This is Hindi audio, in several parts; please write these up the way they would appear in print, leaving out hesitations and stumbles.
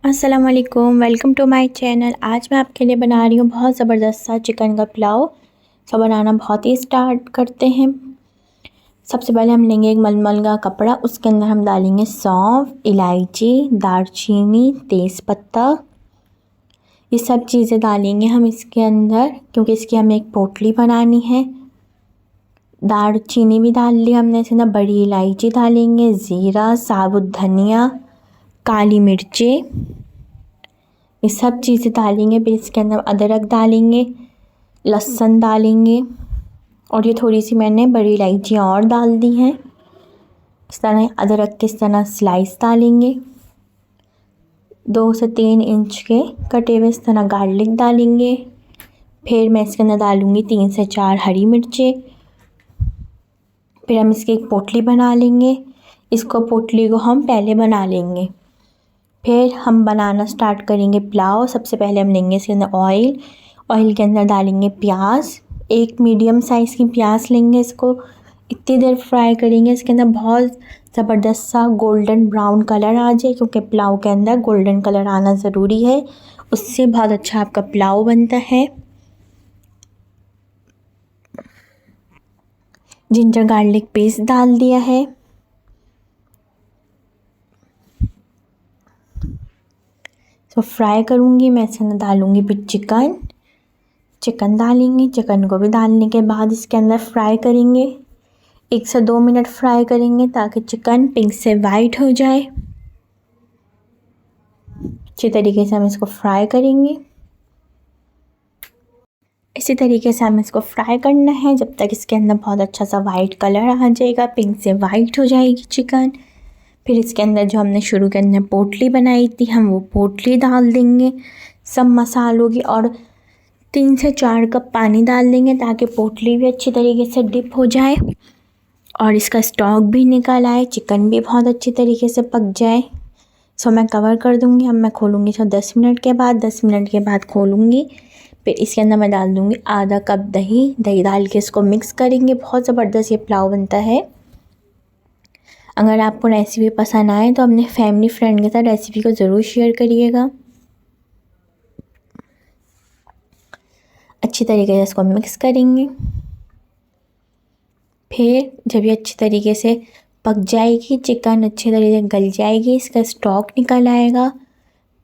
अस्सलाम वालेकुम, वेलकम टू माय चैनल। आज मैं आपके लिए बना रही हूँ बहुत ज़बरदस्त सा चिकन का पुलाव। तो बनाना बहुत ही स्टार्ट करते हैं। सबसे पहले हम लेंगे एक मलमल का कपड़ा, उसके अंदर हम डालेंगे सौंफ, इलायची, दालचीनी, तेज़पत्ता, ये सब चीज़ें डालेंगे हम इसके अंदर, क्योंकि इसकी हमें एक पोटली बनानी है। दालचीनी भी डाल ली हमने इसके अंदर, बड़ी इलायची डालेंगे, ज़ीरा, साबुत धनिया, काली मिर्चें, ये सब चीज़ें डालेंगे। फिर इसके अंदर अदरक डालेंगे, लहसुन डालेंगे, और ये थोड़ी सी मैंने बड़ी इलायचियाँ और डाल दी हैं। इस तरह अदरक के इस तरह स्लाइस डालेंगे। 2 से 3 इंच के कटे हुए इस तरह गार्लिक डालेंगे। फिर मैं इसके अंदर डालूँगी 3 से 4 हरी मिर्चें। फिर हम इसकी एक पोटली बना लेंगे। इसको पोटली को हम पहले बना लेंगे, फिर हम बनाना स्टार्ट करेंगे पुलाव। सबसे पहले हम लेंगे इसके अंदर ऑयल के अंदर डालेंगे प्याज, एक मीडियम साइज़ की प्याज लेंगे। इसको इतनी देर फ्राई करेंगे इसके अंदर बहुत ज़बरदस्त सा गोल्डन ब्राउन कलर आ जाए, क्योंकि पुलाव के अंदर गोल्डन कलर आना ज़रूरी है, उससे बहुत अच्छा आपका पुलाव बनता है। जिंजर गार्लिक पेस्ट डाल दिया है। तो फ्राई करूँगी मैं, इसके अंदर डालूँगी फिर चिकन डालेंगे। चिकन को भी डालने के बाद इसके अंदर फ्राई करेंगे, 1 से 2 मिनट फ्राई करेंगे ताकि चिकन पिंक से वाइट हो जाए। अच्छी तरीके से हम इसको फ्राई करेंगे। इसी तरीके से हमें इसको फ्राई करना है जब तक इसके अंदर बहुत अच्छा सा वाइट कलर आ जाएगा, पिंक से वाइट हो जाएगी चिकन। फिर इसके अंदर जो हमने शुरू के अंदर पोटली बनाई थी, हम वो पोटली डाल देंगे सब मसालों की, और 3 से 4 कप पानी डाल देंगे ताकि पोटली भी अच्छी तरीके से डिप हो जाए और इसका स्टॉक भी निकल आए, चिकन भी बहुत अच्छी तरीके से पक जाए। सो मैं कवर कर दूँगी। अब मैं खोलूँगी 10 मिनट के बाद, 10 मिनट के बाद खोलूँगी। फिर इसके अंदर मैं डाल दूँगी आधा कप दही डाल के इसको मिक्स करेंगे। बहुत ज़बरदस्त ये पुलाव बनता है। अगर आपको रेसिपी पसंद आए तो अपने फैमिली फ्रेंड के साथ रेसिपी को ज़रूर शेयर करिएगा। अच्छी तरीके से इसको मिक्स करेंगे। फिर जब ये अच्छी तरीके से पक जाएगी, चिकन अच्छी तरीके से गल जाएगी, इसका स्टॉक निकल आएगा,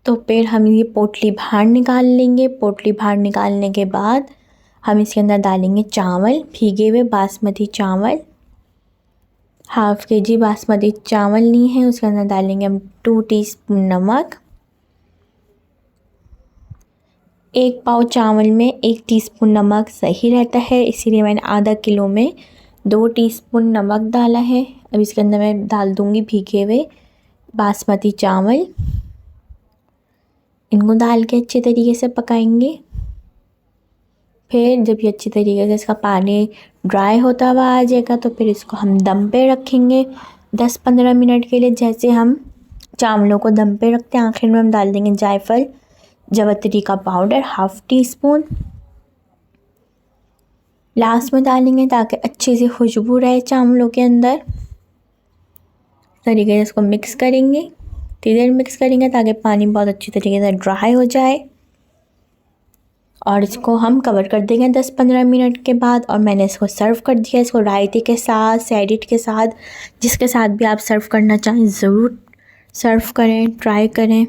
तो फिर हम ये पोटली बाहर निकाल लेंगे। पोटली बाहर निकालने के बाद हम इसके अंदर डालेंगे चावल, भीगे हुए बासमती चावल। 1/2 kg बासमती चावल लिए हैं, उसके अंदर डालेंगे हम 2 टीस्पून नमक। 1 पाव चावल में 1 टीस्पून नमक सही रहता है, इसीलिए मैंने आधा किलो में 2 टीस्पून नमक डाला है। अब इसके अंदर मैं डाल दूँगी भीगे हुए बासमती चावल। इनको डाल के अच्छे तरीके से पकाएंगे। फिर जब ये अच्छी तरीके से इसका पानी ड्राई होता हुआ आ जाएगा, तो फिर इसको हम दम पे रखेंगे 10-15 मिनट के लिए। जैसे हम चावलों को दम पे रखते हैं, आखिर में हम डाल देंगे जायफल जवित्री का पाउडर 1/2 टीस्पून। लास्ट में डालेंगे ताकि अच्छी सी खुशबू रहे चावलों के अंदर। तरीके से इसको मिक्स करेंगे, इतनी देर मिक्स करेंगे ताकि पानी बहुत अच्छी तरीके से ड्राई हो जाए, और इसको हम कवर कर देंगे 10-15 मिनट के बाद। और मैंने इसको सर्व कर दिया। इसको रायते के साथ, सैलेड के साथ, जिसके साथ भी आप सर्व करना चाहें ज़रूर सर्व करें, ट्राई करें।